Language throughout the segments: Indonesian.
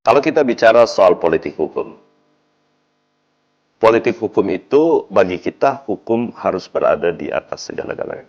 Kalau kita bicara soal politik hukum itu bagi kita hukum harus berada di atas segala-galanya.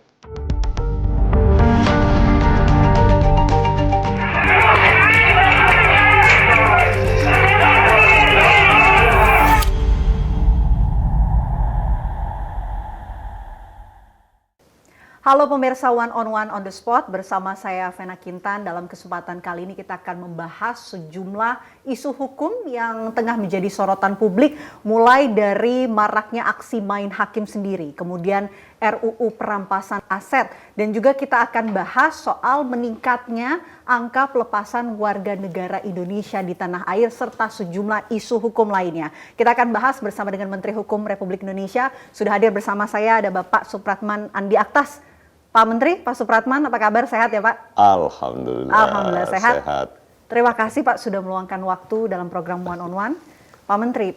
Halo pemirsa One on One on the Spot, bersama saya Vena Kintan. Dalam kesempatan kali ini kita akan membahas sejumlah isu hukum yang tengah menjadi sorotan publik, mulai dari maraknya aksi main hakim sendiri, kemudian RUU perampasan aset, dan juga kita akan bahas soal meningkatnya angka pelepasan warga negara Indonesia di tanah air serta sejumlah isu hukum lainnya. Kita akan bahas bersama dengan Menteri Hukum Republik Indonesia. Sudah hadir bersama saya ada Bapak Supratman Andi Aktas. Pak Menteri, Pak Supratman, apa kabar? Sehat ya Pak? Alhamdulillah sehat. Terima kasih Pak sudah meluangkan waktu dalam program One on One. Pak Menteri,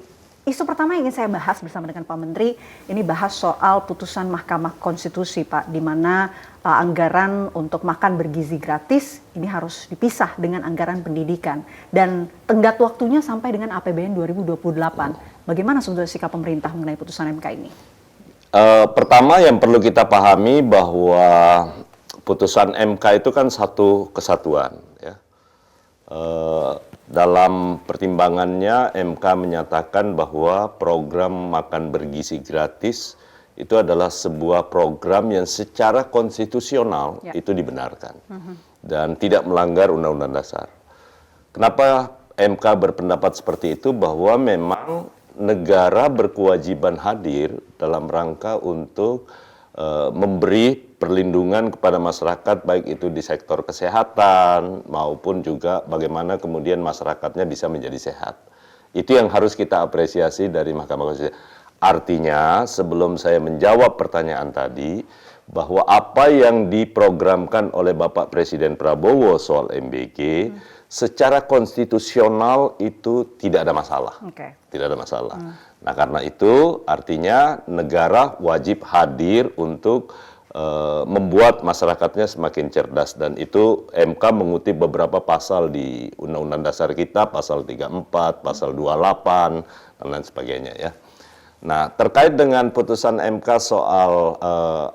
isu pertama yang ingin saya bahas bersama dengan Pak Menteri, ini bahas soal putusan Mahkamah Konstitusi Pak, di mana anggaran untuk makan bergizi gratis ini harus dipisah dengan anggaran pendidikan. Dan tenggat waktunya sampai dengan APBN 2028. Bagaimana sebetulnya sikap pemerintah mengenai putusan MK ini? Pertama yang perlu kita pahami bahwa putusan MK itu kan satu kesatuan. Ya. Dalam pertimbangannya MK menyatakan bahwa program makan bergizi gratis itu adalah sebuah program yang secara konstitusional itu dibenarkan dan tidak melanggar Undang-Undang Dasar. Kenapa MK berpendapat seperti itu? Bahwa memang negara berkewajiban hadir dalam rangka untuk memberi perlindungan kepada masyarakat, baik itu di sektor kesehatan maupun juga bagaimana kemudian masyarakatnya bisa menjadi sehat. Itu yang harus kita apresiasi dari Mahkamah Konstitusi. Artinya, sebelum saya menjawab pertanyaan tadi, bahwa apa yang diprogramkan oleh Bapak Presiden Prabowo soal MBG, secara konstitusional itu tidak ada masalah. Tidak ada masalah. Nah, karena itu artinya negara wajib hadir untuk membuat masyarakatnya semakin cerdas, dan itu MK mengutip beberapa pasal di Undang-Undang Dasar kita, pasal 34, pasal 28 dan lain sebagainya ya. Nah, terkait dengan putusan MK soal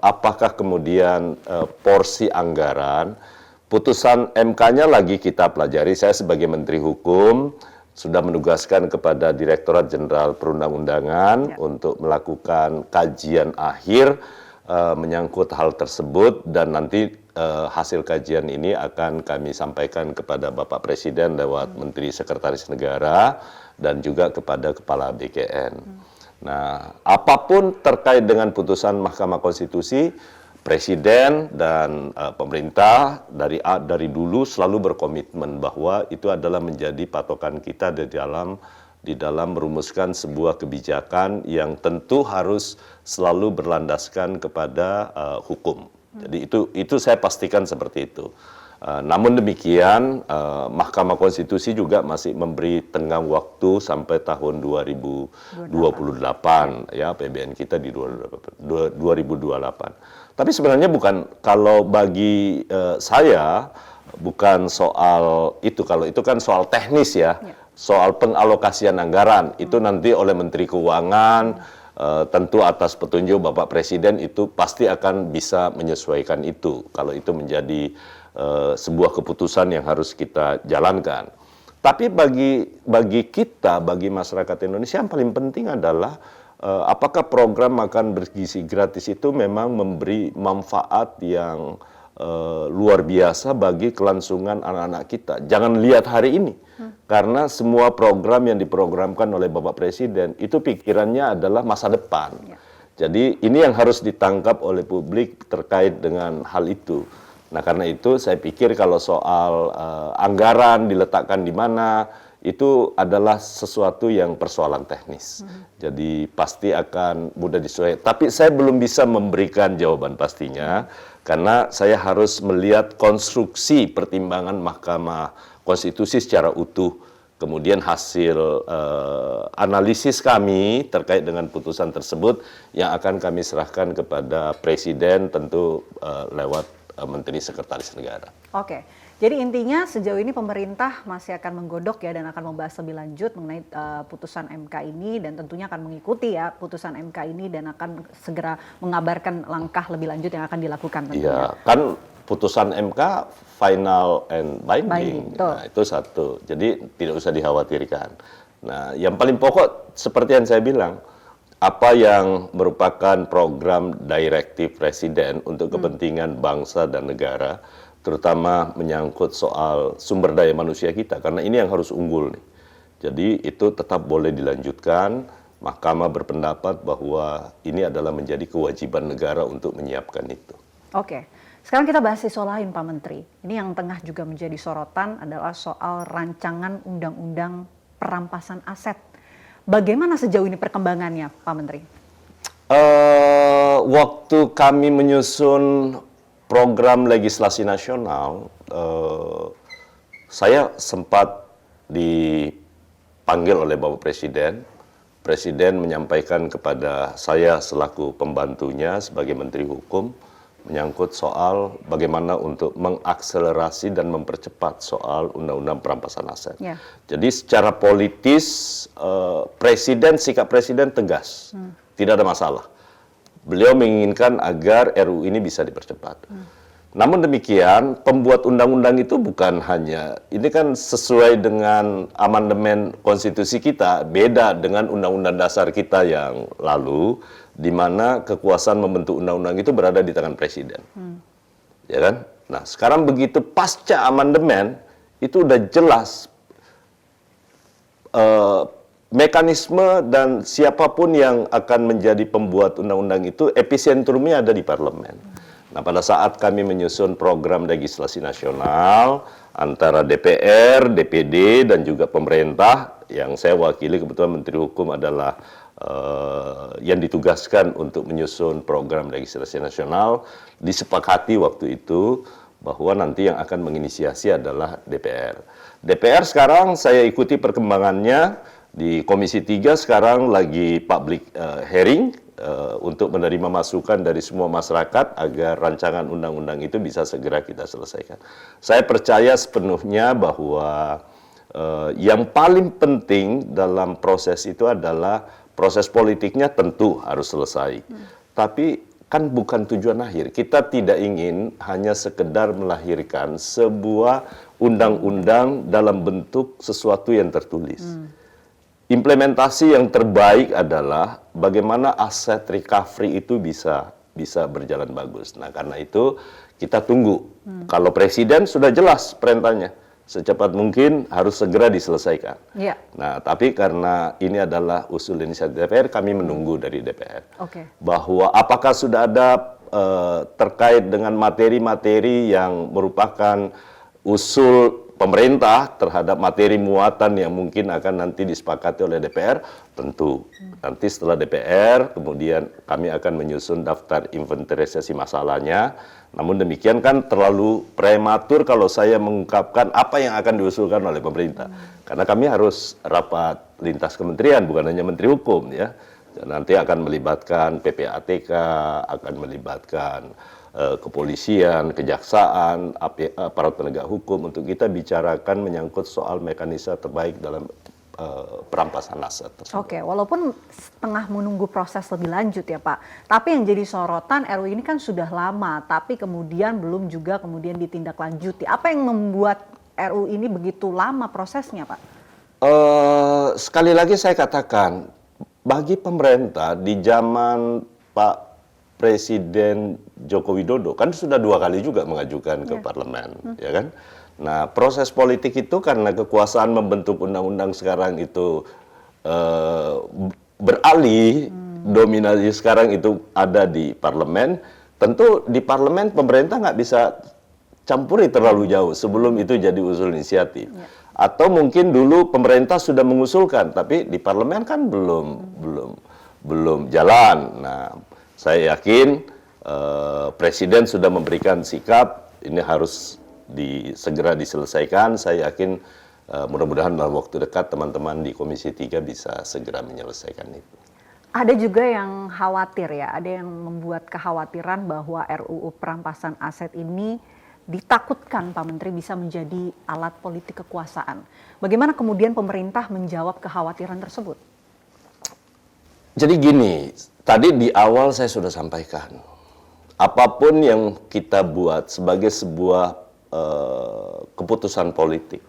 apakah kemudian porsi anggaran, putusan MK-nya lagi kita pelajari. Saya sebagai Menteri Hukum sudah menugaskan kepada Direktorat Jenderal Perundang-undangan untuk melakukan kajian akhir menyangkut hal tersebut, dan nanti hasil kajian ini akan kami sampaikan kepada Bapak Presiden lewat Menteri Sekretaris Negara dan juga kepada Kepala BKN. Nah, apapun terkait dengan putusan Mahkamah Konstitusi, Presiden dan pemerintah dari dulu selalu berkomitmen bahwa itu adalah menjadi patokan kita di dalam merumuskan sebuah kebijakan yang tentu harus selalu berlandaskan kepada hukum. Jadi itu saya pastikan seperti itu. Namun demikian, Mahkamah Konstitusi juga masih memberi tenggang waktu sampai tahun 2028 ya, APBN kita di 2028. Tapi sebenarnya bukan, kalau bagi saya bukan soal itu. Kalau itu kan soal teknis ya, soal pengalokasian anggaran itu nanti oleh Menteri Keuangan, tentu atas petunjuk Bapak Presiden itu pasti akan bisa menyesuaikan itu kalau itu menjadi sebuah keputusan yang harus kita jalankan. Tapi bagi kita, bagi masyarakat Indonesia, yang paling penting adalah apakah program makan bergizi gratis itu memang memberi manfaat yang luar biasa bagi kelangsungan anak-anak kita. Jangan lihat hari ini, karena semua program yang diprogramkan oleh Bapak Presiden itu pikirannya adalah masa depan. Jadi ini yang harus ditangkap oleh publik terkait dengan hal itu. Nah, karena itu saya pikir kalau soal anggaran diletakkan di mana, itu adalah sesuatu yang persoalan teknis. Jadi pasti akan mudah disesuaikan. Tapi saya belum bisa memberikan jawaban pastinya, karena saya harus melihat konstruksi pertimbangan Mahkamah Konstitusi secara utuh. Kemudian hasil analisis kami terkait dengan putusan tersebut yang akan kami serahkan kepada Presiden, tentu lewat Menteri Sekretaris Negara. Oke. Jadi intinya sejauh ini pemerintah masih akan menggodok ya dan akan membahas lebih lanjut mengenai putusan MK ini dan tentunya akan mengikuti ya putusan MK ini dan akan segera mengabarkan langkah lebih lanjut yang akan dilakukan tentunya. Iya, kan putusan MK final and binding. Betul. Nah, itu satu. Jadi tidak usah dikhawatirkan. Nah, yang paling pokok seperti yang saya bilang, apa yang merupakan program direktif presiden untuk kepentingan bangsa dan negara, terutama menyangkut soal sumber daya manusia kita, karena ini yang harus unggul nih. Jadi itu tetap boleh dilanjutkan. Mahkamah berpendapat bahwa ini adalah menjadi kewajiban negara untuk menyiapkan itu. Oke, sekarang kita bahas isu lain Pak Menteri. Ini yang tengah juga menjadi sorotan adalah soal rancangan undang-undang perampasan aset. Bagaimana sejauh ini perkembangannya Pak Menteri? Waktu kami menyusun program legislasi nasional, saya sempat dipanggil oleh Bapak Presiden. Presiden menyampaikan kepada saya selaku pembantunya sebagai Menteri Hukum menyangkut soal bagaimana untuk mengakselerasi dan mempercepat soal undang-undang perampasan aset. Ya. Jadi secara politis sikap presiden tegas, tidak ada masalah. Beliau menginginkan agar RUU ini bisa dipercepat. Namun demikian, pembuat undang-undang itu bukan hanya, ini kan sesuai dengan amandemen konstitusi kita, beda dengan undang-undang dasar kita yang lalu, di mana kekuasaan membentuk undang-undang itu berada di tangan presiden. Ya kan? Nah, sekarang begitu pasca amandemen, itu udah jelas mekanisme dan siapapun yang akan menjadi pembuat undang-undang itu episentrumnya ada di parlemen. Nah, pada saat kami menyusun program legislasi nasional antara DPR, DPD, dan juga pemerintah, yang saya wakili kebetulan Menteri Hukum adalah yang ditugaskan untuk menyusun program legislasi nasional, disepakati waktu itu bahwa nanti yang akan menginisiasi adalah DPR. DPR sekarang saya ikuti perkembangannya di Komisi 3 sekarang lagi public hearing untuk menerima masukan dari semua masyarakat agar rancangan undang-undang itu bisa segera kita selesaikan. Saya percaya sepenuhnya bahwa yang paling penting dalam proses itu adalah proses politiknya tentu harus selesai. Tapi kan bukan tujuan akhir. Kita tidak ingin hanya sekedar melahirkan sebuah undang-undang dalam bentuk sesuatu yang tertulis. Implementasi yang terbaik adalah bagaimana aset recovery itu bisa berjalan bagus. Nah, karena itu kita tunggu. Kalau presiden sudah jelas perintahnya, secepat mungkin harus segera diselesaikan. Ya. Nah, tapi karena ini adalah usul inisiatif DPR, kami menunggu dari DPR. Bahwa apakah sudah ada terkait dengan materi-materi yang merupakan usul pemerintah terhadap materi muatan yang mungkin akan nanti disepakati oleh DPR, tentu. Nanti setelah DPR, kemudian kami akan menyusun daftar inventarisasi masalahnya. Namun demikian kan terlalu prematur kalau saya mengungkapkan apa yang akan diusulkan oleh pemerintah. Karena kami harus rapat lintas kementerian, bukan hanya Menteri Hukum ya. Nanti akan melibatkan PPATK, akan melibatkan kepolisian, kejaksaan, aparat penegak hukum untuk kita bicarakan menyangkut soal mekanisme terbaik dalam perampasan aset tersebut. Oke, walaupun tengah menunggu proses lebih lanjut ya Pak, tapi yang jadi sorotan RUU ini kan sudah lama, tapi kemudian belum juga kemudian ditindaklanjuti. Apa yang membuat RUU ini begitu lama prosesnya Pak? Sekali lagi saya katakan, bagi pemerintah di zaman Pak Presiden Joko Widodo kan sudah 2 kali juga mengajukan ke parlemen, ya kan? Nah, proses politik itu karena kekuasaan membentuk undang-undang sekarang itu beralih, dominasi sekarang itu ada di parlemen. Tentu di parlemen pemerintah nggak bisa campuri terlalu jauh sebelum itu jadi usul inisiatif. Atau mungkin dulu pemerintah sudah mengusulkan, tapi di parlemen kan belum jalan. Nah, saya yakin Presiden sudah memberikan sikap ini harus segera diselesaikan. Saya yakin mudah-mudahan dalam waktu dekat teman-teman di Komisi 3 bisa segera menyelesaikan itu. Ada juga yang khawatir ya, ada yang membuat kekhawatiran bahwa RUU perampasan aset ini ditakutkan Pak Menteri bisa menjadi alat politik kekuasaan. Bagaimana kemudian pemerintah menjawab kekhawatiran tersebut? Jadi gini, tadi di awal saya sudah sampaikan, apapun yang kita buat sebagai sebuah keputusan politik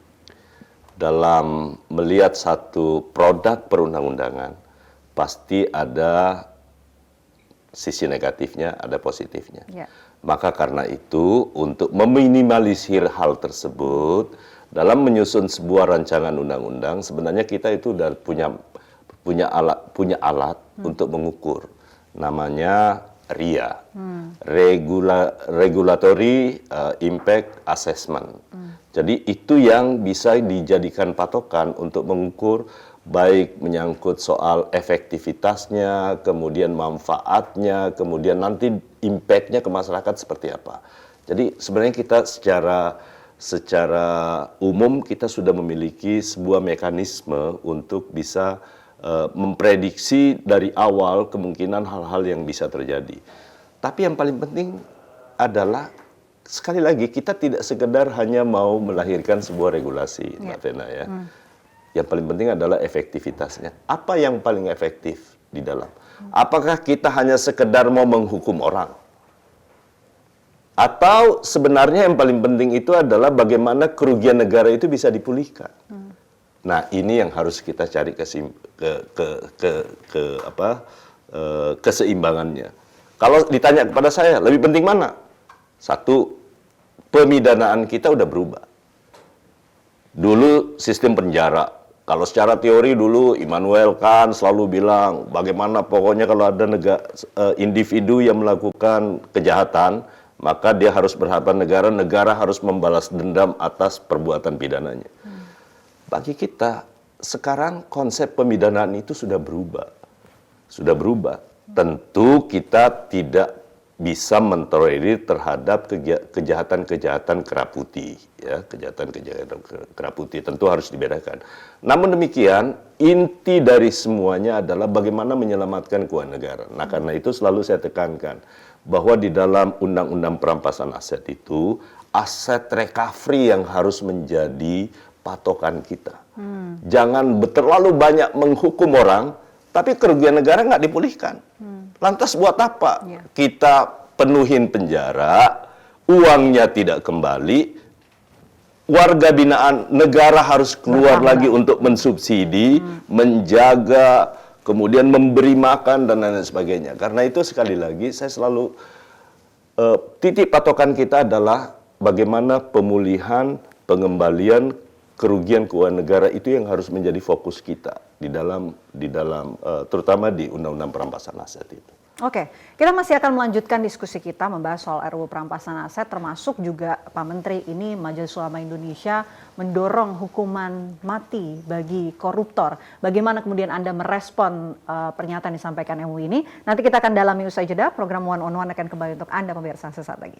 dalam melihat satu produk perundang-undangan, pasti ada sisi negatifnya, ada positifnya. Ya. Maka karena itu, untuk meminimalisir hal tersebut, dalam menyusun sebuah rancangan undang-undang, sebenarnya kita itu sudah punya alat untuk mengukur. Namanya RIA, Regulatory Impact Assessment. Jadi itu yang bisa dijadikan patokan untuk mengukur baik menyangkut soal efektivitasnya, kemudian manfaatnya, kemudian nanti impact-nya ke masyarakat seperti apa. Jadi sebenarnya kita secara umum kita sudah memiliki sebuah mekanisme untuk bisa memprediksi dari awal kemungkinan hal-hal yang bisa terjadi. Tapi yang paling penting adalah, sekali lagi, kita tidak sekedar hanya mau melahirkan sebuah regulasi, Mbak Vena ya. Yang paling penting adalah efektivitasnya. Apa yang paling efektif di dalam? Apakah kita hanya sekedar mau menghukum orang? Atau sebenarnya yang paling penting itu adalah bagaimana kerugian negara itu bisa dipulihkan? Nah, ini yang harus kita cari keseimbangannya. Kalau ditanya kepada saya, lebih penting mana? Satu, pemidanaan kita udah berubah. Dulu sistem penjara. Kalau secara teori dulu Immanuel Kant selalu bilang bagaimana pokoknya kalau ada individu yang melakukan kejahatan, maka dia harus berhadapan negara harus membalas dendam atas perbuatan pidananya. Bagi kita, sekarang konsep pemidanaan itu sudah berubah. Sudah berubah. Tentu kita tidak bisa mentolerir terhadap kejahatan-kejahatan kera putih, ya, kejahatan-kejahatan kera putih tentu harus dibedakan. Namun demikian, inti dari semuanya adalah bagaimana menyelamatkan keuangan negara. Nah, karena itu selalu saya tekankan bahwa di dalam undang-undang perampasan aset itu, aset recovery yang harus menjadi patokan kita. Jangan terlalu banyak menghukum orang, tapi kerugian negara nggak dipulihkan. Lantas buat apa? Kita penuhin penjara, uangnya tidak kembali, warga binaan negara harus keluar lagi untuk mensubsidi, menjaga, kemudian memberi makan, dan lain sebagainya. Karena itu sekali lagi saya selalu, titik patokan kita adalah bagaimana pemulihan, pengembalian kerugian keuangan negara itu yang harus menjadi fokus kita di dalam terutama di Undang-Undang Perampasan Aset itu. Oke, kita masih akan melanjutkan diskusi kita membahas soal RUU Perampasan Aset, termasuk juga Pak Menteri ini Majelis Ulama Indonesia mendorong hukuman mati bagi koruptor. Bagaimana kemudian Anda merespon pernyataan yang disampaikan MUI ini? Nanti kita akan dalami usai jeda. Program One on One akan kembali untuk Anda pemirsa sesaat lagi.